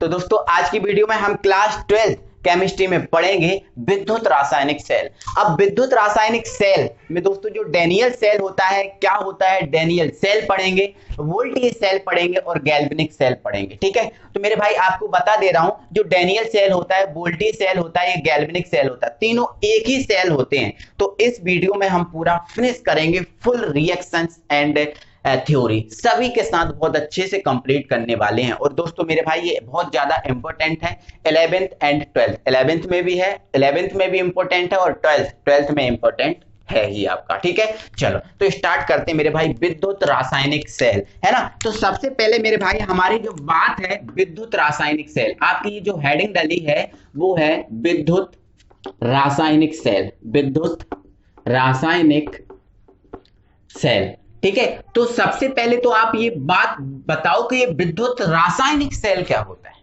तो दोस्तों आज की वीडियो में हम क्लास 12 केमिस्ट्री में पढ़ेंगे विद्युत रासायनिक सेल। अब विद्युत रासायनिक सेल में दोस्तों जो डैनियल सेल होता है, क्या होता है, डैनियल सेल पढ़ेंगे, वोल्टेज सेल पढ़ेंगे और गैल्वेनिक सेल पढ़ेंगे। ठीक है, तो मेरे भाई आपको बता दे रहा हूं, जो डैनियल सेल होता है, वोल्टेज सेल होता है, ये गैल्वेनिक सेल होता है, तीनों एक ही सेल होते हैं। तो इस वीडियो में हम पूरा फिनिश करेंगे, फुल रिएक्शंस एंड थ्योरी सभी के साथ बहुत अच्छे से कंप्लीट करने वाले हैं। और दोस्तों मेरे भाई ये बहुत ज्यादा इंपॉर्टेंट है, 11th एंड 12th, 11th में भी है, 11th में भी इंपॉर्टेंट है और 12th में इंपॉर्टेंट है ही आपका। ठीक है, चलो तो स्टार्ट करते हैं मेरे भाई। विद्युत रासायनिक सेल है ना, तो सबसे पहले मेरे भाई हमारी जो बात है विद्युत रासायनिक सेल, आपकी जो हेडिंग डली है वो है विद्युत रासायनिक सेल, विद्युत रासायनिक सेल। ठीक है, तो सबसे पहले तो आप ये बात बताओ कि ये विद्युत रासायनिक सेल क्या होता है।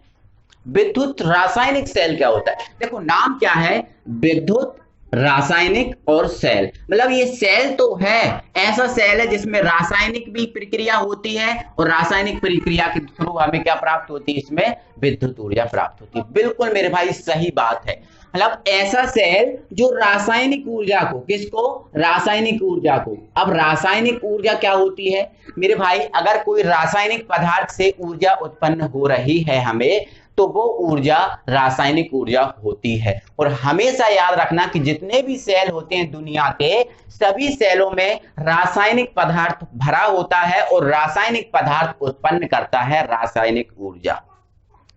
विद्युत रासायनिक सेल क्या होता है? देखो नाम क्या है, विद्युत रासायनिक और सेल, मतलब ये सेल तो है, ऐसा सेल है जिसमें रासायनिक भी प्रक्रिया होती है और रासायनिक प्रक्रिया के थ्रू हमें क्या प्राप्त होती है, इसमें विद्युत ऊर्जा प्राप्त होती है। बिल्कुल मेरे भाई सही बात है, मतलब ऐसा सेल जो रासायनिक ऊर्जा को, किसको, रासायनिक ऊर्जा को। अब रासायनिक ऊर्जा क्या होती है मेरे भाई, अगर कोई रासायनिक पदार्थ से ऊर्जा उत्पन्न हो रही है हमें, तो वो ऊर्जा रासायनिक ऊर्जा होती है। और हमेशा याद रखना कि जितने भी सेल होते हैं दुनिया के, सभी सेलों में रासायनिक पदार्थ भरा होता है और रासायनिक पदार्थ उत्पन्न करता है रासायनिक ऊर्जा।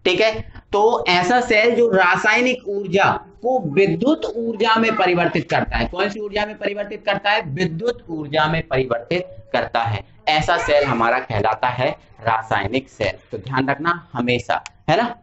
ठीक है, तो ऐसा सेल जो रासायनिक ऊर्जा को विद्युत ऊर्जा में परिवर्तित करता है, कौन सी ऊर्जा में परिवर्तित करता है, विद्युत ऊर्जा में परिवर्तित करता है, ऐसा सेल हमारा कहलाता है रासायनिक सेल। तो ध्यान रखना हमेशा, है ना।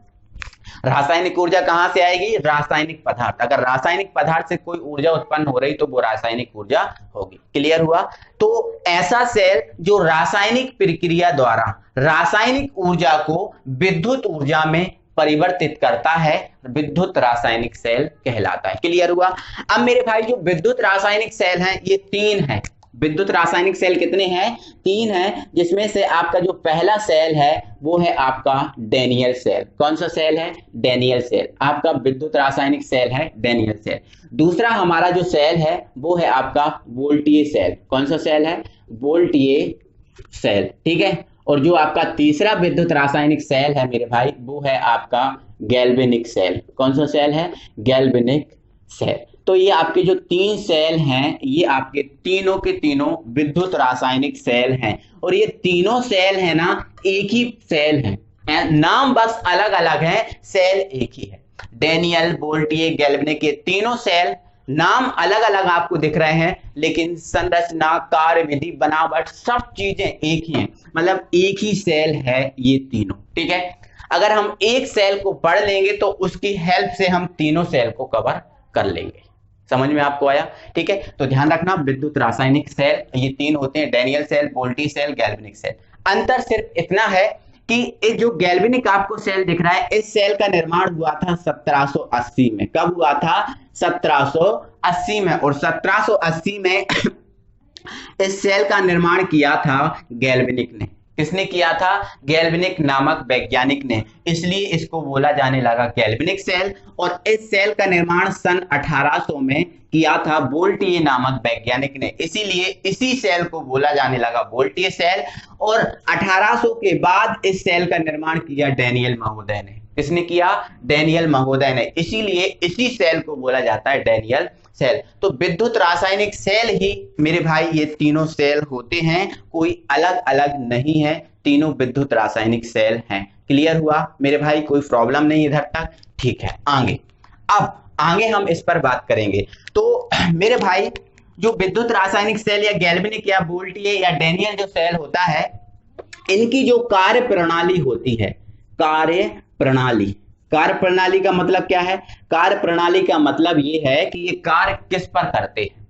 रासायनिक ऊर्जा कहां से आएगी, रासायनिक पदार्थ, अगर रासायनिक पदार्थ से कोई ऊर्जा उत्पन्न हो रही तो वो रासायनिक ऊर्जा होगी। क्लियर हुआ। तो ऐसा सेल जो रासायनिक प्रक्रिया द्वारा रासायनिक ऊर्जा को विद्युत ऊर्जा में परिवर्तित करता है, विद्युत रासायनिक सेल कहलाता है। क्लियर हुआ। अब मेरे भाई जो विद्युत रासायनिक सेल हैं ये 3 हैं। विद्युत रासायनिक सेल कितने हैं, 3 हैं, जिसमें से आपका जो पहला सेल है वो है आपका डैनियल सेल। कौन सा सेल है, डैनियल सेल, आपका विद्युत रासायनिक सेल है डैनियल सेल। दूसरा हमारा जो सेल है वो है आपका वोल्टेज सेल। कौन सा सेल है, वोल्टेज सेल। ठीक है, और जो आपका तीसरा विद्युत रासायनिक सेल है मेरे भाई वो है आपका गैल्वेनिक सेल। कौन सा सेल है, गैल्वेनिक सेल। तो ये आपके जो 3 सेल हैं ये आपके तीनों के तीनों विद्युत रासायनिक सेल हैं। और ये तीनों सेल है ना एक ही सेल है, नाम बस अलग अलग है, सेल एक ही है। डैनियल, वोल्टेज, गैल्वेनिक, ये तीनों सेल नाम अलग अलग आपको दिख रहे हैं, लेकिन संरचना, कार्य विधि, बनावट सब चीजें एक ही हैं, मतलब एक ही सेल है ये तीनों। ठीक है, अगर हम एक सेल को पढ़ लेंगे तो उसकी हेल्प से हम तीनों सेल को कवर कर लेंगे। समझ में आपको आया। ठीक है, तो ध्यान रखना विद्युत रासायनिक सेल ये 3 होते हैं, Daniell cell, voltage cell, galvanic cell. अंतर सिर्फ इतना है कि ये जो गैल्वेनिक आपको सेल दिख रहा है, इस सेल का निर्माण हुआ था 1780 में। कब हुआ था, 1780 में। और 1780 में इस सेल का निर्माण किया था गैल्वेनिक ने। किसने किया था, गैल्वेनिक नामक वैज्ञानिक ने, इसलिए इसको बोला जाने लगा गैल्वेनिक सेल। और इस सेल का निर्माण सन 1800 में किया था वोल्टेज नामक वैज्ञानिक ने, इसीलिए इसी सेल को बोला जाने लगा वोल्टेज सेल। और 1800 के बाद इस सेल का निर्माण किया डैनियल महोदय ने। किसने किया, डैनियल महोदय ने, इसीलिए इसी सेल को बोला जाता है डैनियल सेल। तो विद्युत रासायनिक सेल ही मेरे भाई ये तीनों सेल होते हैं, कोई अलग अलग नहीं है, तीनों विद्युत रासायनिक सेल हैं। क्लियर हुआ मेरे भाई, कोई प्रॉब्लम नहीं इधर तक। ठीक है, आगे अब आगे हम इस पर बात करेंगे। तो मेरे भाई जो विद्युत रासायनिक सेल या गैल्वेनिक या वोल्टेज या डैनियल जो सेल होता है, इनकी जो कार्य प्रणाली होती है, कार्य प्रणाली, कार्य प्रणाली का मतलब क्या है, कार्य प्रणाली का मतलब ये है कि ये कार्य किस पर करते हैं।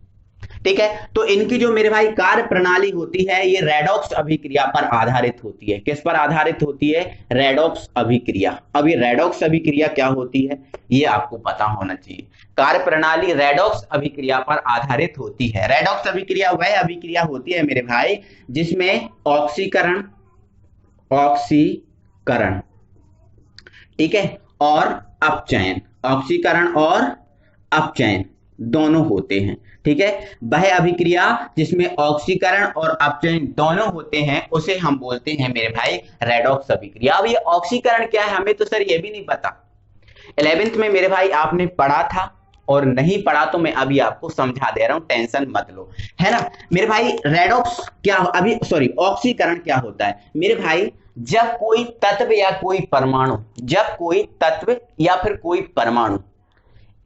ठीक है, तो इनकी जो मेरे भाई कार्य प्रणाली होती है ये रेडॉक्स अभिक्रिया पर आधारित होती है। किस पर आधारित होती है, रेडॉक्स अभिक्रिया। अब ये रेडॉक्स अभिक्रिया क्या होती है ये आपको पता होना चाहिए। कार्य प्रणाली रेडॉक्स अभिक्रिया पर आधारित होती है। रेडॉक्स अभिक्रिया वह अभिक्रिया होती है मेरे भाई जिसमें ऑक्सीकरण, ठीक है, और अपचयन, ऑक्सीकरण और अपचयन दोनों होते हैं। ठीक है, वह अभिक्रिया जिसमें ऑक्सीकरण और अपचयन दोनों होते हैं उसे हम बोलते हैं मेरे भाई रेडॉक्स अभिक्रिया। अब ये ऑक्सीकरण क्या है हमें तो सर ये भी नहीं पता, 11th में मेरे भाई आपने पढ़ा था, और नहीं पढ़ा तो मैं अभी आपको समझा दे रहा हूं, टेंशन मत लो, है ना मेरे भाई। रेडॉक्स क्या, अभी सॉरी, ऑक्सीकरण क्या होता है मेरे भाई, जब कोई तत्व या कोई परमाणु, जब कोई तत्व या फिर कोई परमाणु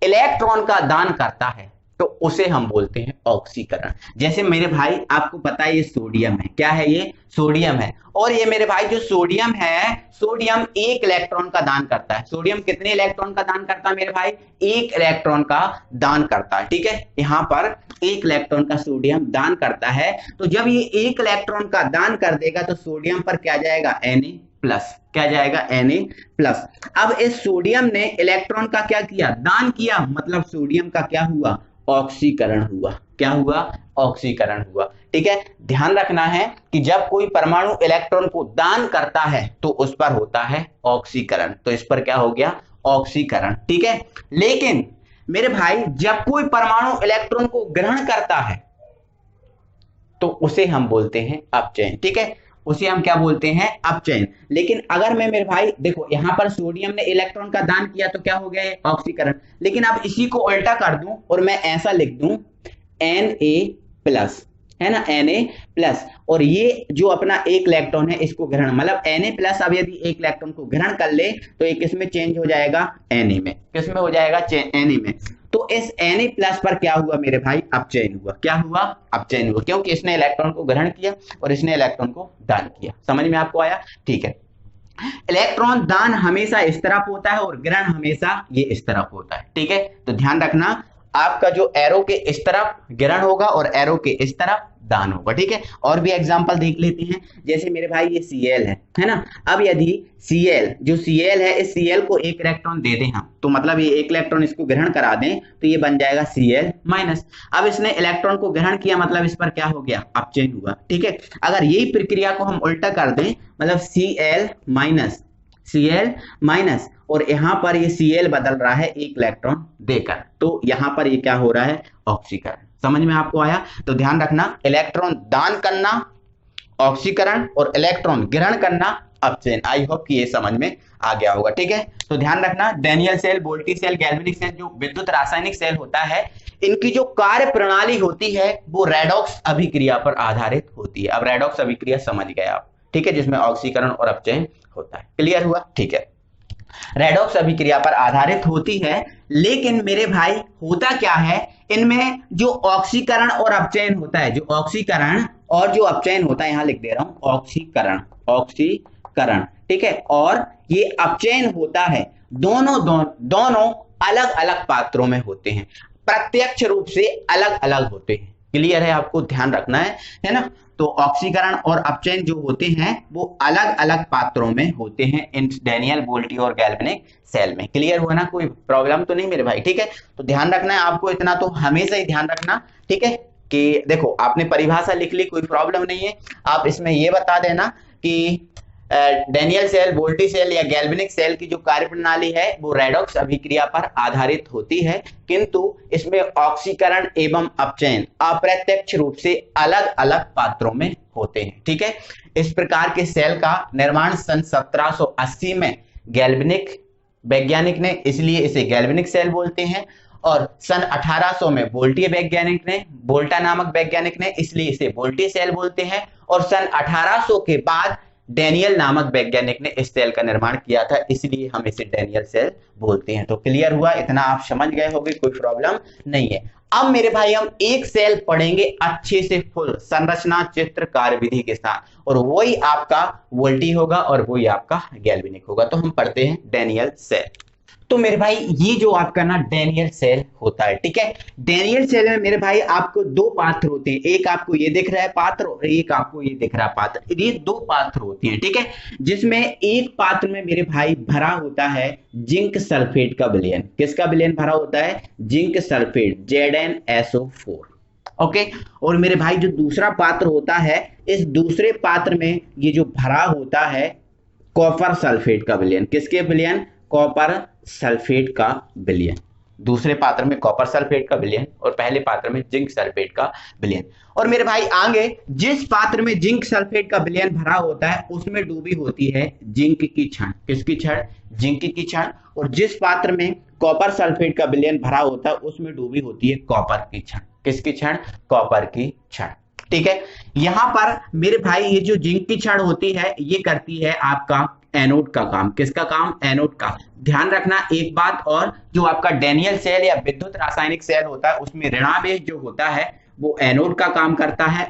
इलेक्ट्रॉन का दान करता है तो उसे हम बोलते हैं ऑक्सीकरण। जैसे मेरे भाई आपको पता है ये सोडियम है, क्या है ये, सोडियम है, और ये मेरे भाई जो सोडियम है, सोडियम एक इलेक्ट्रॉन का दान करता है। सोडियम कितने इलेक्ट्रॉन का दान करता है मेरे भाई, एक इलेक्ट्रॉन का दान करता है। ठीक है, यहां पर एक इलेक्ट्रॉन का सोडियम दान करता है, तो जब ये एक इलेक्ट्रॉन का दान कर देगा तो सोडियम पर क्या जाएगा, Na+, क्या जाएगा, Na+। अब इस सोडियम ने इलेक्ट्रॉन का क्या किया, दान किया, मतलब सोडियम का क्या हुआ, ऑक्सीकरण हुआ। क्या हुआ, ऑक्सीकरण हुआ। ठीक है, ध्यान रखना है कि जब कोई परमाणु इलेक्ट्रॉन को दान करता है तो उस पर होता है ऑक्सीकरण, तो इस पर क्या हो गया, ऑक्सीकरण। ठीक है, लेकिन मेरे भाई जब कोई परमाणु इलेक्ट्रॉन को ग्रहण करता है तो उसे हम बोलते हैं अपचयन। ठीक है, उसे हम क्या बोलते हैं, अपचयन। लेकिन अगर मैं मेरे भाई देखो यहां पर सोडियम ने इलेक्ट्रॉन का दान किया तो क्या हो गया, ऑक्सीकरण। लेकिन अब इसी को उल्टा कर दूं और मैं ऐसा लिख दूं Na+, है ना, Na+, और ये जो अपना एक इलेक्ट्रॉन है इसको ग्रहण, मतलब Na+, अब यदि एक इलेक्ट्रॉन को ग्रहण कर ले तो ये किसमें चेंज हो जाएगा, Na में, किसमें हो जाएगा, Na में। तो इस Na+ पर क्या हुआ मेरे भाई, अपचयन हुआ। क्या हुआ, अपचयन हुआ, क्योंकि इसने इलेक्ट्रॉन को ग्रहण किया और इसने इलेक्ट्रॉन को दान किया। समझ में आपको आया। ठीक है, इलेक्ट्रॉन दान हमेशा इस तरफ होता है और ग्रहण हमेशा ये इस तरफ होता है। ठीक है, तो ध्यान रखना आपका जो एरो के इस तरफ ग्रहण होगा और एरो के इस तरफ दान होगा। ठीक है, और भी एग्जांपल देख लेते हैं। जैसे मेरे भाई ये Cl है ना, अब यदि Cl जो Cl है, इस Cl को एक इलेक्ट्रॉन दे दें हम, तो मतलब ये एक इलेक्ट्रॉन इसको ग्रहण करा दें तो ये बन जाएगा Cl-। अब इसने इलेक्ट्रॉन को ग्रहण किया, मतलब इस पर क्या हो गया, अपचयन हुआ। ठीक है, अगर यही प्रक्रिया को हम उल्टा कर दें, मतलब Cl- और यहां पर ये Cl बदल रहा है एक इलेक्ट्रॉन देकर, तो यहां पर ये क्या हो रहा है, ऑक्सीकरण। समझ में आपको आया। तो ध्यान रखना, इलेक्ट्रॉन दान करना ऑक्सीकरण और इलेक्ट्रॉन ग्रहण करना अपचयन। आई होप कि ये समझ में आ गया होगा। ठीक है, तो ध्यान रखना, Daniell cell, voltaic cell, galvanic cell, जो विद्युत रासायनिक सेल होता है, इनकी जो कार्य प्रणाली होती है वो रेडॉक्स अभिक्रिया पर आधारित होती है। अब रेडॉक्स अभिक्रिया समझ गए आप। ठीक है, जिसमें ऑक्सीकरण और अपचयन होता है। क्लियर हुआ। ठीक है, रेडॉक्स अभिक्रिया पर आधारित होती है, लेकिन मेरे भाई होता क्या है, इनमें जो ऑक्सीकरण और अपचयन होता है, जो ऑक्सीकरण और जो अपचयन होता है, यहां लिख दे रहा हूं ऑक्सीकरण, ऑक्सीकरण। ठीक है, और ये अपचयन होता है दोनों अलग अलग पात्रों में होते हैं, प्रत्यक्ष रूप से अलग अलग होते हैं। क्लियर है, आपको ध्यान रखना है ना। तो ऑक्सीकरण और अपचयन जो होते हैं वो अलग अलग पात्रों में होते हैं इन डैनियल, वोल्टी और गैल्वेनिक सेल में। क्लियर हुआ ना, कोई प्रॉब्लम तो नहीं मेरे भाई। ठीक है, तो ध्यान रखना है आपको, इतना तो हमेशा ही ध्यान रखना। ठीक है, कि देखो आपने परिभाषा लिख ली, कोई प्रॉब्लम नहीं है। आप इसमें ये बता देना कि डैनियल सेल, वोल्टी सेल या गैल्वेनिक सेल की जो कार्यप्रणाली है वो रेडॉक्स अभिक्रिया पर आधारित होती है, किंतु इसमें ऑक्सीकरण एवं अपचयन अप्रत्यक्ष रूप से अलग अलग पात्रों में होते हैं। ठीक है, इस प्रकार के सेल का निर्माण सन 1780 में गैल्वेनिक वैज्ञानिक ने, इसलिए इसे गैल्वेनिक सेल बोलते हैं, और सन 1800 में वोल्टी वैज्ञानिक ने, वोल्टा नामक वैज्ञानिक ने, इसलिए इसे वोल्टी सेल बोलते हैं, और सन 1800 के बाद डैनियल नामक वैज्ञानिक ने इस सेल का निर्माण किया था, इसलिए हम इसे डैनियल सेल बोलते हैं। तो क्लियर हुआ, इतना आप समझ गए होंगे, कोई प्रॉब्लम नहीं है। अब मेरे भाई हम एक सेल पढ़ेंगे अच्छे से, फुल संरचना, चित्र, कार्यविधि के साथ, और वही आपका वोल्टी होगा और वही आपका गैल्वेनिक होगा। तो हम पढ़ते हैं डैनियल सेल। तो मेरे भाई ये जो आपका ना डैनियल सेल होता है, ठीक है, डैनियल सेल में मेरे भाई आपको दो पात्र होते हैं, एक आपको ये दिख रहा है पात्र और एक आपको ये दिख रहा है पात्र, ये दो पात्र होते हैं। ठीक है, जिसमें एक पात्र में मेरे भाई भरा होता है जिंक सल्फेट का विलयन। किसका विलयन भरा होता है? Zinc sulphate, ZnSO4। ओके, और मेरे भाई जो दूसरा पात्र होता है, इस दूसरे पात्र में ये जो भरा होता है कॉपर सल्फेट का विलयन। किसके विलयन? कॉपर सल्फेट का विलयन, दूसरे पात्र में कॉपर सल्फेट का विलयन और पहले पात्र में जिंक सल्फेट का विलयन। और मेरे भाई आगे जिस पात्र में जिंक सल्फेट का विलयन भरा होता है उसमें डूबी होती है जिंक की छड़। किसकी छड़? जिंक की छड़। और जिस पात्र में कॉपर सल्फेट का विलयन भरा होता है उसमें डूबी होती है कॉपर की छड़। किसकी छड़? कॉपर की छड़। ठीक है, यहां पर मेरे भाई ये जो जिंक की छड़ होती है ये करती है आपका एनोड का काम। किसका काम? एनोड का। ध्यान रखना एक बात और, जो आपका डैनियल सेल या विद्युत रासायनिक सेल होता है उसमें ऋणावेश जो होता है वो एनोड का काम करता है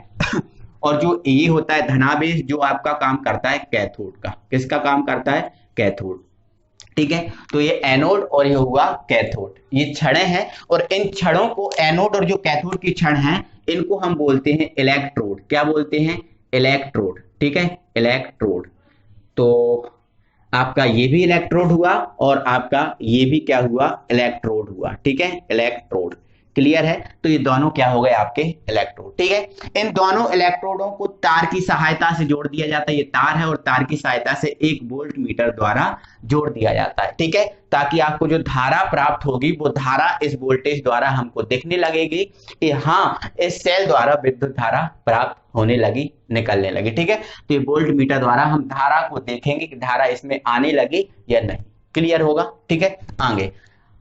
और जो ये होता है धनावेश जो आपका काम करता है कैथोड का। किसका काम करता है? कैथोड। ठीक है, तो ये एनोड और ये हुआ कैथोड, ये छड़ें हैं और इन छड़ों को, एनोड और जो कैथोड की छड़ हैं, इनको हम बोलते हैं इलेक्ट्रोड। क्या बोलते हैं? इलेक्ट्रोड। ठीक है, इलेक्ट्रोड। तो आपका ये भी इलेक्ट्रोड हुआ और आपका ये भी क्या हुआ? इलेक्ट्रोड हुआ। ठीक है, इलेक्ट्रोड। क्लियर है? तो ये दोनों क्या हो गए? आपके इलेक्ट्रोड। ठीक है, इन दोनों इलेक्ट्रोडों को तार की सहायता से जोड़ दिया जाता है। ये तार है और तार की सहायता से एक वोल्ट मीटर द्वारा जोड़ दिया जाता है। ठीक है, ताकि आपको जो धारा प्राप्त होगी वो धारा इस वोल्टेज द्वारा हमको दिखने लगेगी कि हाँ इस सेल द्वारा विद्युत धारा प्राप्त होने लगी, निकलने लगी। ठीक है, तो ये वोल्ट मीटर द्वारा हम धारा को देखेंगे कि धारा इसमें आने लगी या नहीं। क्लियर होगा? ठीक है, आगे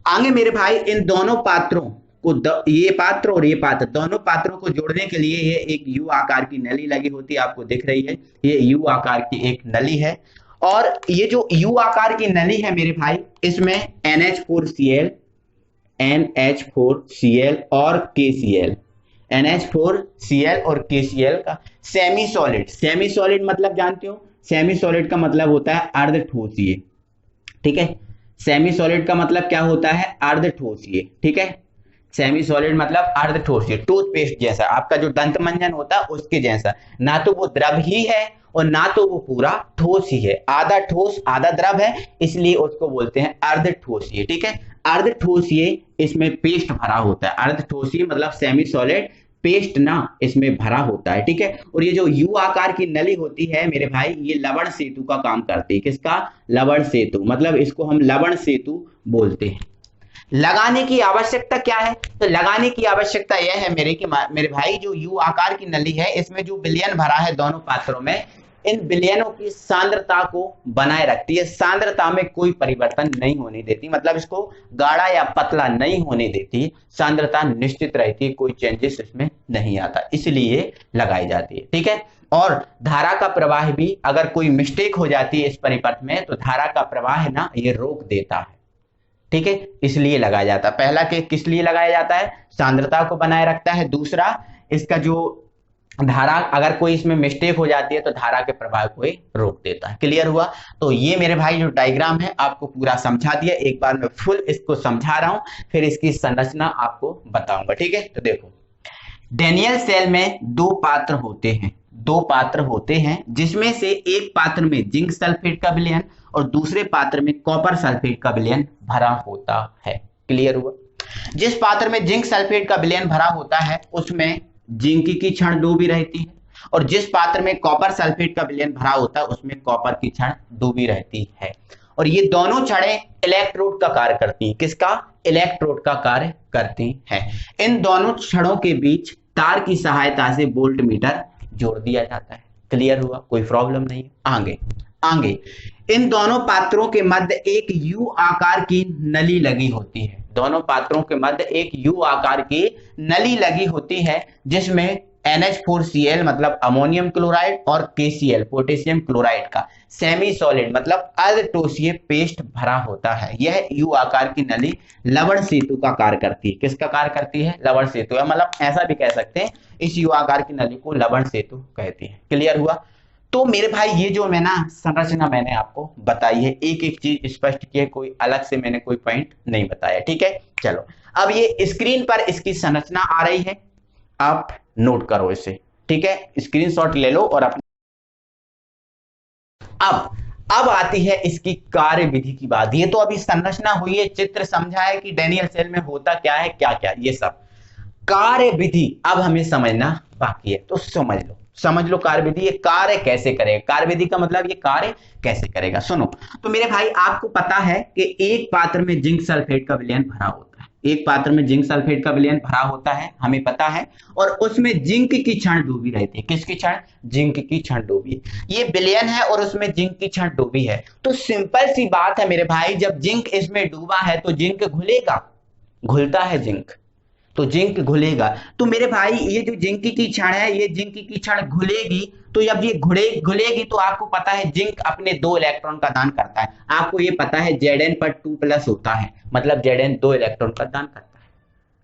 आगे मेरे भाई इन दोनों पात्रों को, ये पात्र और ये पात्र, दोनों पात्रों को जोड़ने के लिए ये एक यू आकार की नली लगी होती है, आपको दिख रही है, ये यू आकार की एक नली है। और ये जो यू आकार की नली है मेरे भाई, इसमें NH4Cl, NH4Cl और KCl, NH4Cl और KCl का सेमी सॉलिड, सेमी सॉलिड मतलब जानते हो? सेमी सॉलिड का मतलब होता है अर्धठोसीय। ठीक है, सेमी सॉलिड का मतलब क्या होता है? अर्धठोसीय। ठीक है, सेमी सॉलिड मतलब अर्धठोसीय, टूथपेस्ट जैसा, आपका जो दंत मंजन होता है उसके जैसा, ना तो वो द्रव ही है और ना तो वो पूरा ठोस ही है, आधा ठोस आधा द्रव है, इसलिए उसको बोलते हैं अर्धठोसीय। ठीक है, अर्धठोसीय इसमें पेस्ट भरा होता है। अर्धठोसीय मतलब सेमी सॉलिड, पेस्ट ना इसमें भरा होता है। ठीक है, और ये जो यू आकार की नली होती है मेरे भाई, ये लवण सेतु का काम करती है। किसका? लवण सेतु, मतलब इसको हम लवण सेतु बोलते हैं। लगाने की आवश्यकता क्या है? तो लगाने की आवश्यकता यह है मेरे भाई, जो यू आकार की नली है इसमें जो विलयन भरा है दोनों पात्रों में, इन विलयनों की सांद्रता को बनाए रखती है, सांद्रता में कोई परिवर्तन नहीं होने देती, मतलब इसको गाढ़ा या पतला नहीं होने देती, सांद्रता निश्चित रहती है, कोई चेंजेस इसमें नहीं आता, इसलिए लगाई जाती है। ठीक है, और धारा का प्रवाह भी अगर कोई मिस्टेक हो जाती है इस परिपथ में तो धारा का प्रवाह ना ये रोक देता है। ठीक है, इसलिए लगाया जाता है। पहला के किस लिए लगाया जाता है? सांद्रता को बनाए रखता है। दूसरा, इसका जो धारा अगर कोई इसमें मिस्टेक हो जाती है तो धारा के प्रवाह को रोक देता है। क्लियर हुआ? तो ये मेरे भाई जो डायग्राम है आपको पूरा समझा दिया, एक बार मैं फुल इसको समझा रहा हूं, फिर इसकी संरचना आपको बताऊंगा। ठीक है, तो देखो, डैनियल सेल में दो पात्र होते हैं जिसमें से एक पात्र में जिंक सल्फेट का विलयन और दूसरे पात्र में कॉपर सल्फेट का विलयन भरा होता है। क्लियर हुआ? जिस पात्र में जिंक सल्फेट का विलयन भरा होता है उसमें जिंक की छड़ डूबी रहती है और जिस पात्र में कॉपर सल्फेट का विलयन भरा होता है उसमें कॉपर की छड़ डूबी रहती है। और ये दोनों छड़ें इलेक्ट्रोड का कार्य करती हैं। किसका? इलेक्ट्रोड का कार्य करती हैं। इन दोनों छड़ों के बीच तार की सहायता से वोल्ट मीटर जोड़ दिया जाता है। क्लियर हुआ? कोई प्रॉब्लम नहीं। आगे इन दोनों पात्रों के मध्य एक यू आकार की नली लगी होती है। दोनों पात्रों के मध्य एक यू आकार की नली लगी होती है जिसमें NH4Cl मतलब अमोनियम क्लोराइड और KCl पोटेशियम क्लोराइड का सेमी सॉलिड मतलब अर्धठोसीय पेस्ट भरा होता है। यह यू आकार की नली लवण सेतु का कार्य करती है। किसका कार्य करती है? लवण सेतु, मतलब ऐसा भी कह सकते हैं इस यू आकार की नली को लवण सेतु कहते हैं। क्लियर हुआ? तो मेरे भाई ये जो मैं ना संरचना मैंने आपको बताई है, एक एक चीज स्पष्ट की है, कोई अलग से मैंने कोई पॉइंट नहीं बताया। ठीक है, चलो अब ये स्क्रीन पर इसकी संरचना आ रही है, आप नोट करो इसे। ठीक है, स्क्रीनशॉट ले लो और अपने अब आती है इसकी कार्य विधि की बात। ये तो अभी संरचना हुई है, चित्र समझा है कि डैनियल सेल में होता क्या है, क्या क्या, ये सब कार्य विधि अब हमें समझना बाकी है, तो समझ लो। समझ लो कार्य विधि, ये कार्य कैसे करेगा, कार्य विधि का मतलब ये कार्य कैसे करेगा। सुनो, तो मेरे भाई आपको पता है कि एक पात्र में जिंक सल्फेट का विलयन भरा होता है, एक पात्र में जिंक सल्फेट का विलयन भरा होता है, हमें पता है, और उसमें जिंक की छड़ डूबी रहती है। किसकी छड़? जिंक की छड़ डूबी है। ये विलयन है और उसमें जिंक की छड़ डूबी है। तो सिंपल सी बात है मेरे भाई, जब जिंक इसमें डूबा है तो जिंक घुलेगा, घुलता है जिंक, तो जिंक घुलेगा। तो मेरे भाई ये जो जिंक की छड़ है, ये जिंक की छड़ घुलेगी, तो जब ये घुलेगी तो आपको पता है जिंक अपने 2 इलेक्ट्रॉन का दान करता है। आपको ये पता है Zn पर 2+ होता है, मतलब Zn 2 इलेक्ट्रॉन का दान करता है,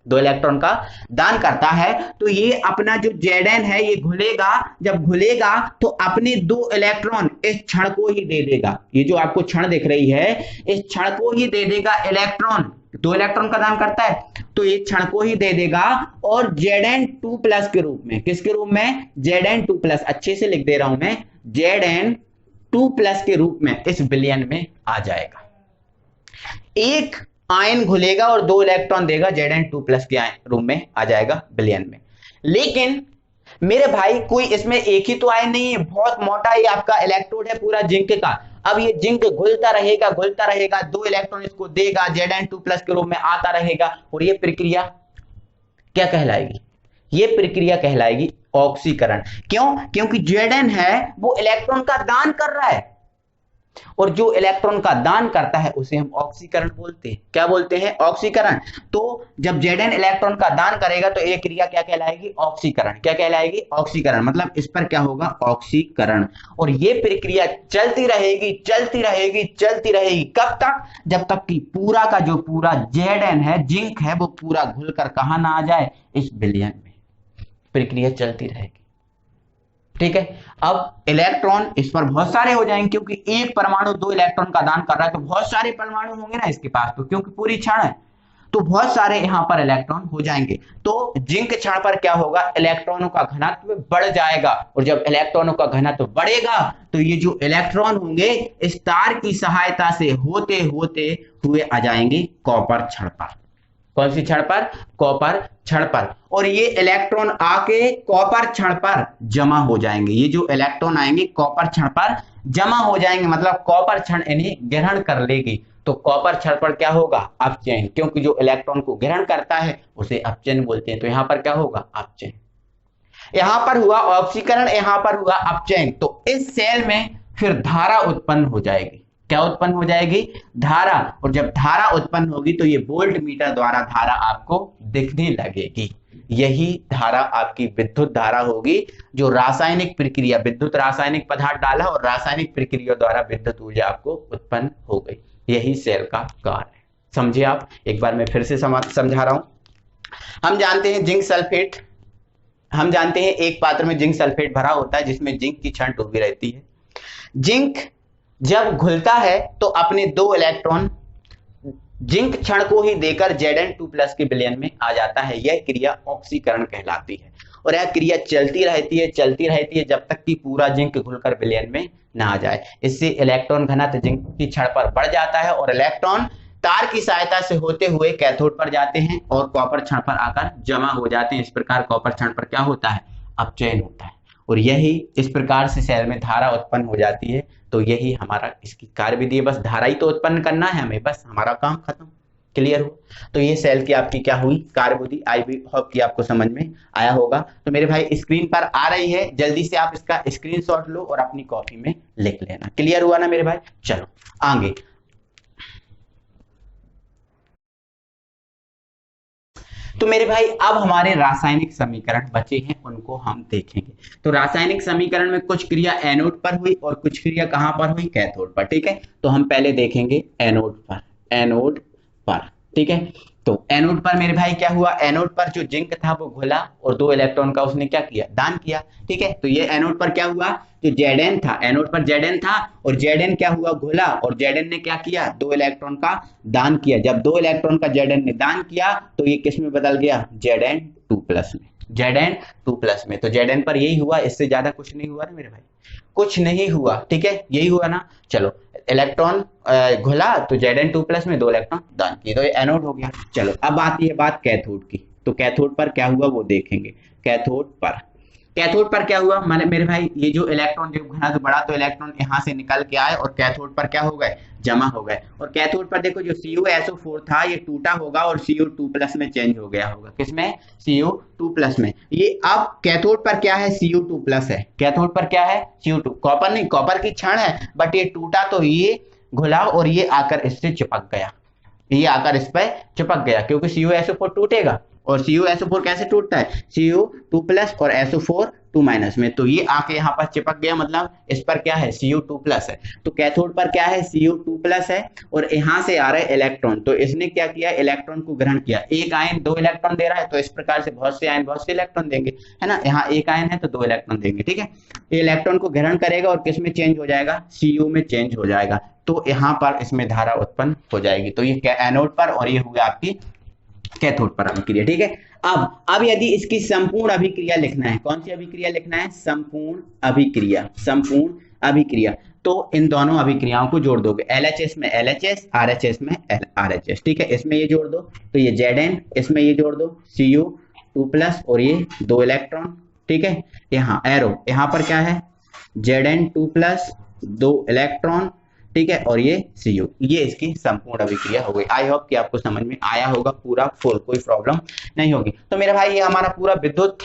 2 इलेक्ट्रॉन का दान करता है। तो ये अपना जो Zn है ये घुलेगा, जब घुलेगा तो अपने 2 इलेक्ट्रॉन इस क्षण को ही दे देगा। ये जो आपको क्षण दिख रही है, इस क्षण को ही दे देगा इलेक्ट्रॉन, 2 इलेक्ट्रॉन का दान करता है, तो ये क्षण को ही दे देगा। और Zn2+ के रूप में, किसके रूप में? Zn2+, अच्छे से लिख दे रहा हूं मैं, Zn2+ के रूप में इस विलयन में आ जाएगा। एक आयन घुलेगा और 2 इलेक्ट्रॉन देगा, Zn2+ के रूप में आ जाएगा विलयन में। लेकिन मेरे भाई कोई इसमें एक ही तो आयन नहीं है, बहुत मोटा ये आपका इलेक्ट्रोड है पूरा जिंक का। अब ये जिंक घुलता रहेगा, 2 इलेक्ट्रॉन इसको देगा, Zn2+ के रूप में आता रहेगा, और ये प्रक्रिया क्या कहलाएगी? ये प्रक्रिया कहलाएगी ऑक्सीकरण। क्यों? क्योंकि Zn है वो इलेक्ट्रॉन का दान कर रहा है, और जो इलेक्ट्रॉन का दान करता है उसे हम ऑक्सीकरण बोलते हैं। क्या बोलते हैं? ऑक्सीकरण। तो जब Zn इलेक्ट्रॉन का दान करेगा तो एक क्रिया क्या कहलाएगी? ऑक्सीकरण। क्या कहलाएगी? ऑक्सीकरण। मतलब इस पर क्या होगा? ऑक्सीकरण। और ये प्रक्रिया चलती रहेगी, चलती रहेगी, चलती रहेगी। कब तक? जब तक कि पूरा का जो पूरा Zn है, जिंक है, वो पूरा घुलकर कहां ना आ जाए? इस विलयन में। प्रक्रिया चलती रहेगी, ठीक है। अब इलेक्ट्रॉन इस पर बहुत सारे हो जाएंगे, क्योंकि एक परमाणु 2 इलेक्ट्रॉन का दान कर रहा है, तो बहुत सारे परमाणु होंगे ना इसके पास, तो क्योंकि पूरी क्षण है तो बहुत सारे यहां पर इलेक्ट्रॉन हो जाएंगे। तो जिंक क्षण पर क्या होगा? इलेक्ट्रॉनों का घनत्व बढ़ जाएगा, और जब इलेक्ट्रॉनों का घनत्व बढ़ेगा तो ये जो इलेक्ट्रॉन होंगे इस तार की सहायता से होते होते हुए आ जाएंगे कॉपर क्षण पर। कौन सी क्षण पर? कॉपर क्षण पर। और ये इलेक्ट्रॉन आके कॉपर क्षण पर जमा हो जाएंगे। ये जो इलेक्ट्रॉन आएंगे कॉपर क्षण पर जमा हो जाएंगे, मतलब कॉपर क्षण इन्हें ग्रहण कर लेगी। तो कॉपर क्षण पर क्या होगा? अपचयन, क्योंकि जो इलेक्ट्रॉन को ग्रहण करता है उसे अपचयन बोलते हैं। तो यहां पर क्या होगा? अपचयन। यहां पर हुआ ऑक्सीकरण, यहां पर हुआ अपचयन। तो इस सेल में फिर धारा उत्पन्न हो जाएगी। क्या उत्पन्न हो जाएगी? धारा। और जब धारा उत्पन्न होगी तो ये वोल्ट मीटर द्वारा धारा आपको दिखने लगेगी। यही धारा आपकी विद्युत धारा होगी, जो रासायनिक प्रक्रिया, विद्युत रासायनिक पदार्थ डाला और रासायनिक प्रक्रिया द्वारा विद्युत ऊर्जा आपको उत्पन्न हो गई। यही सेल का कार्य है। समझे आप? एक बार मैं फिर से समझा रहा हूं। हम जानते हैं जिंक सल्फेट, हम जानते हैं एक पात्र में जिंक सल्फेट भरा होता है जिसमें जिंक की छड़ डूबी रहती है। जिंक जब घुलता है तो अपने 2 इलेक्ट्रॉन जिंक क्षण को ही देकर Zn2+ के विलयन में आ जाता है। यह क्रिया ऑक्सीकरण कहलाती है, और यह क्रिया चलती रहती है, चलती रहती है, जब तक कि पूरा जिंक घुलकर विलयन में ना आ जाए। इससे इलेक्ट्रॉन घनत्व जिंक की क्षण पर बढ़ जाता है, और इलेक्ट्रॉन तार की सहायता से होते हुए कैथोड पर जाते हैं और कॉपर क्षण पर आकर जमा हो जाते हैं। इस प्रकार कॉपर क्षण पर क्या होता है? अपचयन होता है, और यही इस प्रकार से सेल में धारा उत्पन्न हो जाती है। तो यही हमारा इसकी कार्य विधि है। बस धारा ही तो उत्पन्न करना है हमें, बस हमारा काम खत्म। क्लियर हो? तो ये सेल की आपकी क्या हुई? कार्य विधि। आई भी होप कि आपको समझ में आया होगा। तो मेरे भाई स्क्रीन पर आ रही है, जल्दी से आप इसका स्क्रीनशॉट लो और अपनी कॉपी में लिख लेना। क्लियर हुआ ना मेरे भाई? चलो आगे। तो मेरे भाई अब हमारे रासायनिक समीकरण बचे हैं, उनको हम देखेंगे। तो रासायनिक समीकरण में कुछ क्रिया एनोड पर हुई और कुछ क्रिया कहां पर हुई? कैथोड पर। ठीक है, तो हम पहले देखेंगे एनोड पर। एनोड पर, ठीक है। तो एनोड पर मेरे भाई क्या हुआ? एनोड पर जो जिंक था वो घुला और 2 इलेक्ट्रॉन का उसने क्या किया? दान किया। ठीक है, तो ये एनोड पर क्या हुआ? जो Zn था, एनोड पर Zn था, और Zn क्या हुआ? घुला, और Zn ने क्या किया? 2 इलेक्ट्रॉन का दान किया। जब 2 इलेक्ट्रॉन का Zn ने दान किया तो ये किस में बदल गया? Zn2+ में। Zn2+ में। तो Zn पर यही हुआ, इससे ज्यादा कुछ नहीं हुआ ना मेरे भाई, कुछ नहीं हुआ। ठीक है, यही हुआ ना। चलो, इलेक्ट्रॉन घुला तो Zn2+ में 2 इलेक्ट्रॉन दान किए, तो ये एनोड हो गया। चलो अब आती है बात कैथोड की। तो कैथोड पर क्या हुआ वो देखेंगे। कैथोड पर कैथोड पर क्या हुआ, माने मेरे भाई ये जो इलेक्ट्रॉन जो घना तो बड़ा, तो इलेक्ट्रॉन यहाँ से निकल के आए और कैथोड पर क्या हो गए, जमा हो गए। और कैथोड पर देखो जो CuSO4 था ये टूटा होगा और Cu2+ में चेंज हो गया होगा, किसमें, Cu2+ में। ये अब कैथोड पर क्या है, Cu2+ है, कैथोड पर क्या है, Cu2, कॉपर नहीं, कॉपर की क्षण है, बट ये टूटा तो ये घुला और ये आकर इससे चिपक गया, ये आकर इस पर चिपक गया, क्योंकि CuSO4 टूटेगा। और CuSO4 कैसे टूटता है, Cu2+ और SO4 2- में, तो ये आके यहाँ पर चिपक गया, मतलब इस पर क्या है, Cu2+ है। तो कैथोड पर क्या है, Cu2+ है, और यहाँ से आ रहा है इलेक्ट्रॉन, तो इसने क्या किया, इलेक्ट्रॉन को ग्रहण किया। एक आयन 2 इलेक्ट्रॉन दे रहा है, तो इस प्रकार से बहुत से आयन बहुत से इलेक्ट्रॉन देंगे, है ना, यहाँ एक आयन है तो 2 इलेक्ट्रॉन देंगे, ठीक है। ये इलेक्ट्रॉन को ग्रहण करेगा और किस में चेंज हो जाएगा, Cu में चेंज हो जाएगा, तो यहाँ पर इसमें धारा उत्पन्न हो जाएगी। तो ये एनोड पर और ये हुआ आपकी कैथोड पर अभिक्रिया, ठीक है। अब यदि इसकी संपूर्ण अभिक्रिया लिखना है, कौन सी अभिक्रिया लिखना है, संपूर्ण अभिक्रिया, संपूर्ण अभिक्रिया, तो इन दोनों अभिक्रियाओं को जोड़ दोगे, LHS में LHS, RHS में RHS, ठीक है। इसमें ये जोड़ दो तो ये Zn, इसमें ये जोड़ दो Cu2+ और ये 2 इलेक्ट्रॉन, ठीक है। यहाँ एरो, यहाँ पर क्या है, Zn2+, 2 इलेक्ट्रॉन, ठीक है, और ये Cu, ये इसकी संपूर्ण अभिक्रिया हो गई। आई होप कि आपको समझ में आया होगा पूरा फुल, कोई प्रॉब्लम नहीं होगी। तो मेरे भाई ये हमारा पूरा विद्युत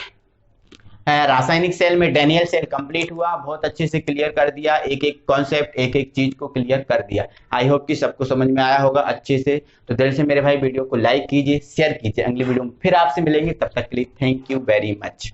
रासायनिक सेल में डेनियल सेल कंप्लीट हुआ, बहुत अच्छे से क्लियर कर दिया, एक एक कॉन्सेप्ट एक एक चीज को क्लियर कर दिया। आई होप कि सबको समझ में आया होगा अच्छे से। तो दिल से मेरे भाई वीडियो को लाइक कीजिए, शेयर कीजिए। अगली वीडियो में फिर आपसे मिलेंगे, तब तक के लिए थैंक यू वेरी मच।